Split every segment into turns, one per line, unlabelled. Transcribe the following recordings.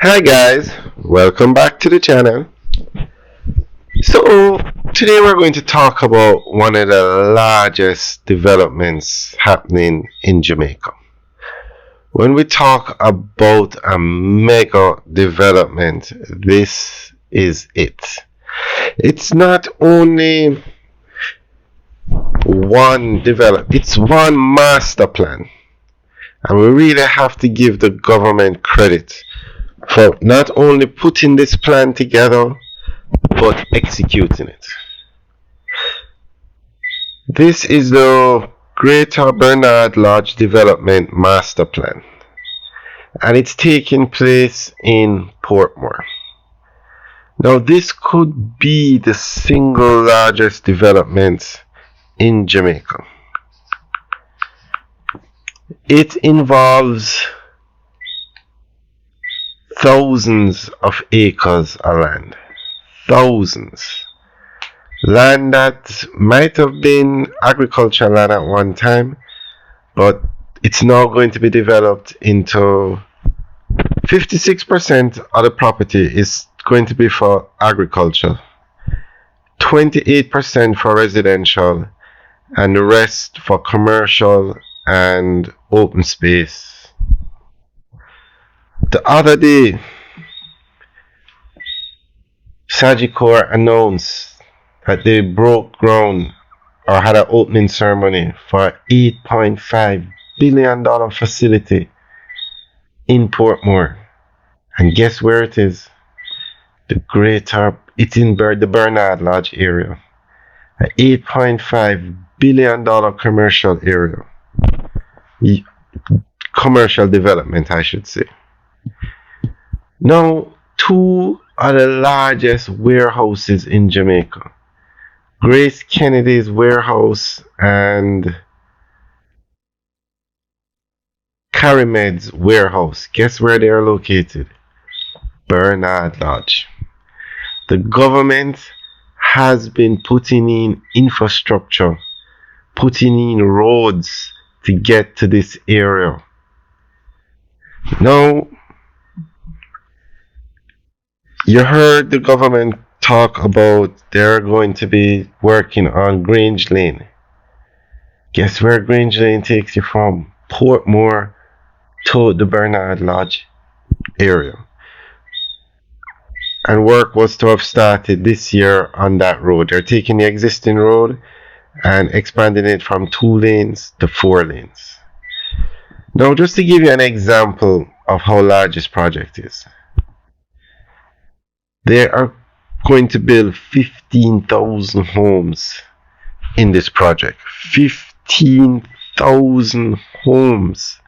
Hi guys, welcome back to the channel. So today we're going to talk about one of the largest developments happening in Jamaica. When we talk about a mega development, this is it. It's not only it's one master plan. And we really have to give the government credit for not only putting this plan together but executing it. This is the Greater Bernard Lodge Development Master Plan, and it's taking place in Portmore. Now, this could be the single largest development in Jamaica. It involves thousands of acres of land. Thousands. Land that might have been agricultural land at one time, but it's now going to be developed into 56% of the property is going to be for agriculture, 28% for residential, and the rest for commercial and open space. The other day, Sagicor announced that they broke ground or had an opening ceremony for an $8.5 billion facility in Portmore. And guess where it is? It's in the Bernard Lodge area. An $8.5 billion commercial area. Commercial development, I should say. Now, two of the largest warehouses in Jamaica, Grace Kennedy's warehouse and Carimed's warehouse. Guess where they are located? Bernard Lodge. The government has been putting in infrastructure, putting in roads to get to this area. Now, you heard the government talk about they're going to be working on Grange Lane. Guess where Grange Lane takes you from? Portmore to the Bernard Lodge area. And work was to have started this year on that road. They're taking the existing road and expanding it from 2 lanes to 4 lanes. Now, just to give you an example of how large this project is, they are going to build 15,000 homes in this project. 15,000 homes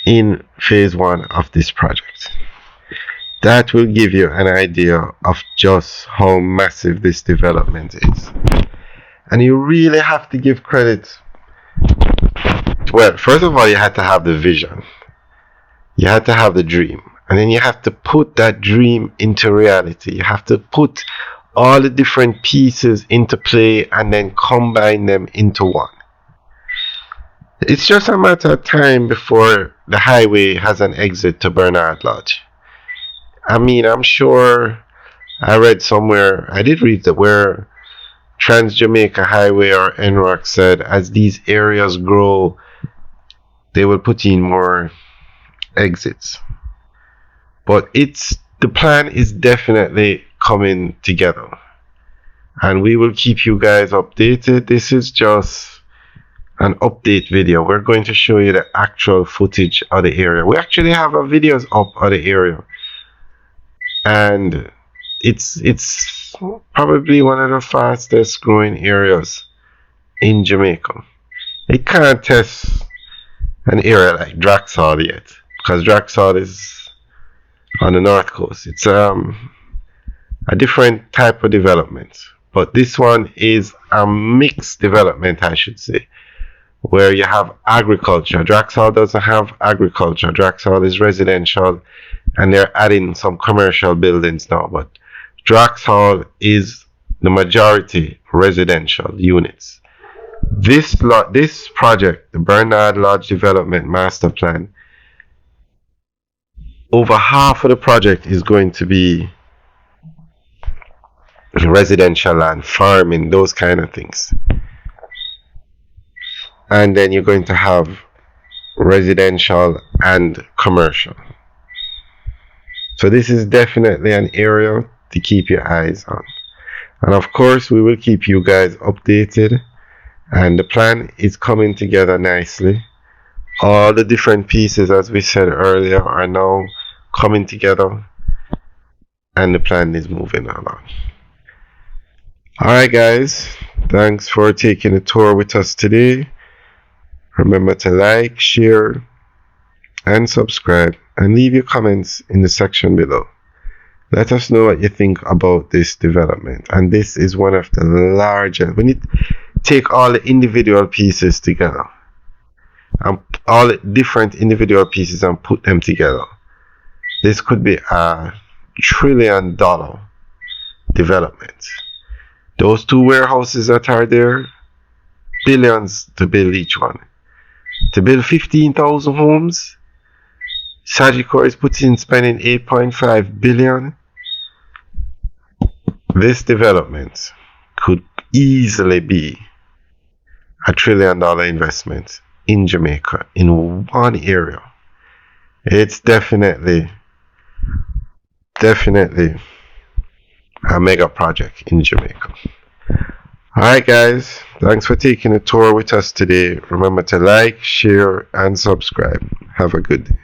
in phase 1 of this project. That will give you an idea of just how massive this development is. And you really have to give credit. Well, first of all, you had to have the vision. You had to have the dream. And then you have to put that dream into reality. You have to put all the different pieces into play and then combine them into one. It's just a matter of time before the highway has an exit to Bernard Lodge. I mean, I'm sure I read somewhere, I did read that where Trans Jamaica Highway or NROC said as these areas grow, they will put in more exits. But the plan is definitely coming together. And we will keep you guys updated. This is just an update video. We're going to show you the actual footage of the area. We actually have our videos up of the area. And it's probably one of the fastest growing areas in Jamaica. It can't test an area like Draxall yet, because Draxall is on the north coast. It's a different type of development, but this one is a mixed development, I should say, where you have agriculture. Draxall doesn't have agriculture. Draxall is residential, and they're adding some commercial buildings now, but Draxall is the majority residential units. This project, the Bernard Lodge Development Master Plan, over half of the project is going to be residential land, farming, those kind of things. And then you're going to have residential and commercial. So this is definitely an area to keep your eyes on. And of course, we will keep you guys updated. And the plan is coming together nicely. All the different pieces, as we said earlier, are now coming together. And the plan is moving along. Alright guys, thanks for taking a tour with us today. Remember to like, share, and subscribe, and leave your comments in the section below. Let us know what you think about this development. And this is one of the largest. When you take all the individual pieces together, and all the different individual pieces and put them together, this could be a $1 trillion development. Those 2 warehouses that are there, billions to build each one. To build 15,000 homes, Sagicor is spending 8.5 billion. This development could easily be a $1 trillion investment in Jamaica in one area. It's definitely a mega project in Jamaica. Alright guys, thanks for taking a tour with us today. Remember to like, share, and subscribe. Have a good day.